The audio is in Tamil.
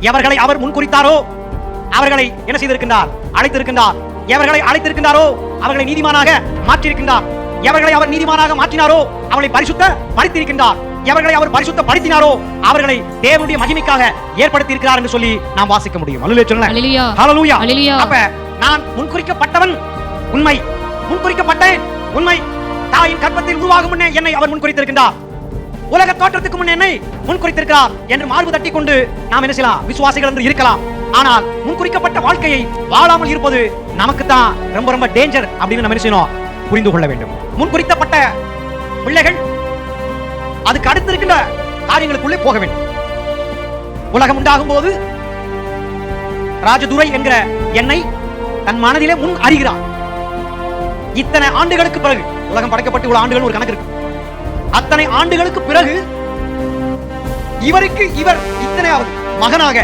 எவர்களை அவர் முன்குறித்தாரோ அவர்களை என்ன செய்திருக்கின்றார்? அழைத்திருக்கின்றார். எவர்களை அழைத்திருக்கின்றாரோ அவர்களை நீதிமானாக மாற்றியிருக்கின்றார். எவர்களை அவர் நீதிமானாக மாற்றினாரோ அவர்களை பரிசுத்த படுத்தியிருக்கின்றார். எவர்களை அவர் பரிசுத்த படுத்தினாரோ அவர்களை தேவனுடைய மகிமைக்காக ஏற்படுத்தி இருக்கிறார் என்று சொல்லி நாம் வாசிக்க முடியும். ஹல்லேலூயா. அப்ப நான் முன்குறிக்கப்பட்டவன் உண்மை, முன்குறிக்கப்பட்டேன் உண்மை. தாயின் கர்ப்பத்தில் உருவாகும் முன்னே என்னை அவர் முன்குறித்திருக்கின்றார். உலக தோற்றத்துக்கு முன் என்னை முன்குறித்திருக்கிறார் என்று மார்பு தட்டி கொண்டு நாம் என்ன செய்யலாம்? விசுவாசிகள் என்று இருக்கலாம். ஆனால் முன்குறிக்கப்பட்ட வாழ்க்கையை வாழாமல் இருப்பது நமக்கு தான் ரொம்ப ரொம்ப டேஞ்சர் அப்படின்னு நம்ம என்ன செய்யணும்? புரிந்து கொள்ள வேண்டும். முன்குறிக்கப்பட்ட பிள்ளைகள் அதுக்கு அடுத்து இருக்கின்ற காரியங்களுக்குள்ளே போக வேண்டும். உலகம் உண்டாகும் போது ராஜதுரை என்கிற என்னை தன் மனதிலே முன் அறிகிறார். இத்தனை ஆண்டுகளுக்கு பிறகு, உலகம் படைக்கப்பட்டு இவ்வளவு ஆண்டுகள் ஒரு கணக்கு இருக்கு, அத்தனை ஆண்டுகளுக்கு பிறகு இவருக்கு இவர் இத்தனையாவது மகனாக